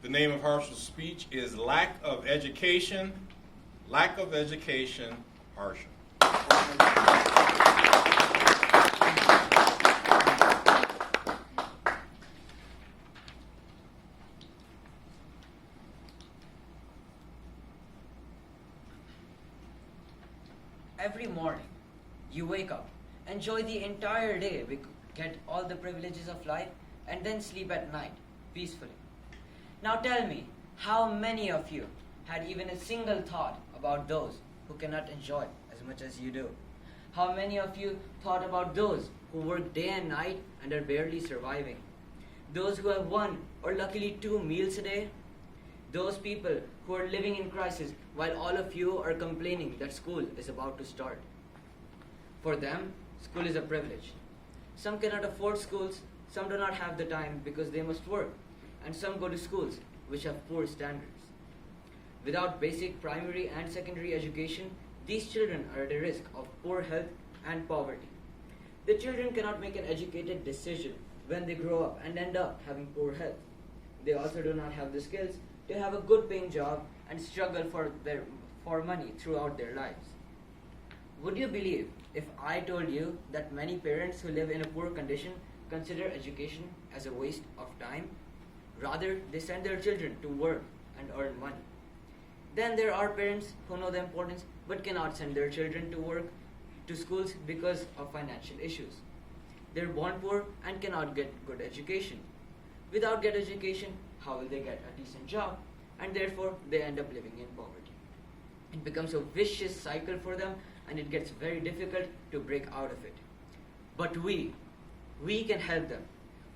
The name of Harsh's speech is Lack of Education, Harsha. Every morning, you wake up, enjoy the entire day, get all the privileges of life, and then sleep at night, peacefully. Now tell me, how many of you had even a single thought about those who cannot enjoy as much as you do? How many of you thought about those who work day and night and are barely surviving? Those who have one or luckily 2 meals a day? Those people who are living in crisis while all of you are complaining that school is about to start. For them, school is a privilege. Some cannot afford schools, some do not have the time because they must work, and some go to schools which have poor standards. Without basic primary and secondary education, these children are at a risk of poor health and poverty. The children cannot make an educated decision when they grow up and end up having poor health. They also do not have the skills to have a good paying job and struggle for money throughout their lives. Would you believe if I told you that many parents who live in a poor condition consider education as a waste of time? Rather, they send their children to work and earn money. Then there are parents who know the importance but cannot send their children to schools because of financial issues. They're born poor and cannot get good education. Without good education, how will they get a decent job? And therefore, they end up living in poverty. It becomes a vicious cycle for them, and it gets very difficult to break out of it. But we can help them.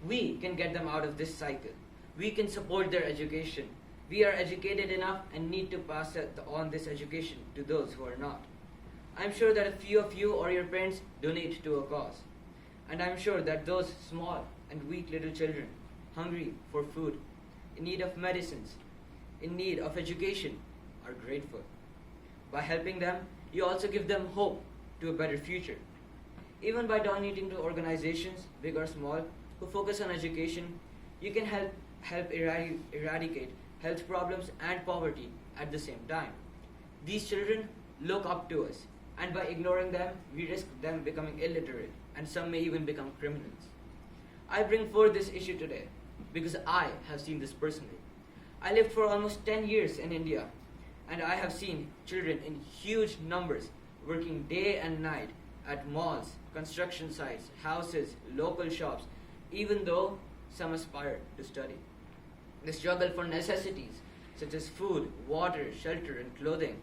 We can get them out of this cycle. We can support their education. We are educated enough and need to pass on this education to those who are not. I'm sure that a few of you or your parents donate to a cause. And I'm sure that those small and weak little children, hungry for food, in need of medicines, in need of education, are grateful. By helping them, you also give them hope to a better future. Even by donating to organizations, big or small, who focus on education, you can help eradicate health problems and poverty at the same time. These children look up to us, and by ignoring them, we risk them becoming illiterate, and some may even become criminals. I bring forth this issue today because I have seen this personally. I lived for almost 10 years in India, and I have seen children in huge numbers working day and night at malls, construction sites, houses, local shops, even though some aspire to study. The struggle for necessities such as food, water, shelter, and clothing.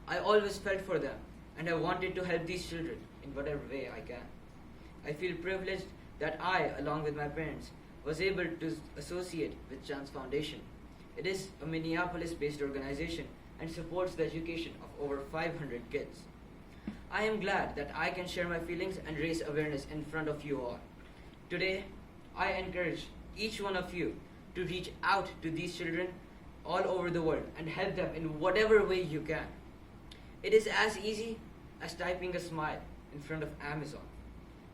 I always felt for them, and I wanted to help these children in whatever way I can. I feel privileged that I, along with my parents, was able to associate with Chance Foundation. It is a Minneapolis-based organization and supports the education of over 500 kids. I am glad that I can share my feelings and raise awareness in front of you all. Today, I encourage each one of you to reach out to these children all over the world and help them in whatever way you can. It is as easy as typing a smile in front of Amazon.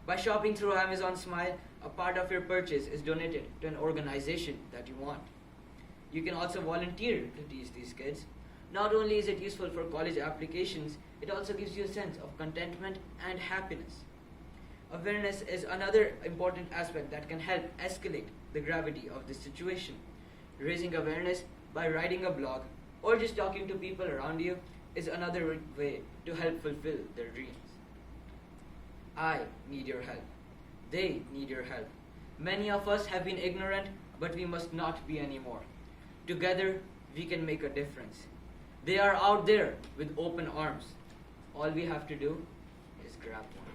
By shopping through Amazon Smile, a part of your purchase is donated to an organization that you want. You can also volunteer to teach these kids. Not only is it useful for college applications, it also gives you a sense of contentment and happiness. Awareness is another important aspect that can help escalate the gravity of this situation. Raising awareness by writing a blog or just talking to people around you is another way to help fulfill their dreams. I need your help. They need your help. Many of us have been ignorant, but we must not be anymore. Together, we can make a difference. They are out there with open arms. All we have to do is grab one.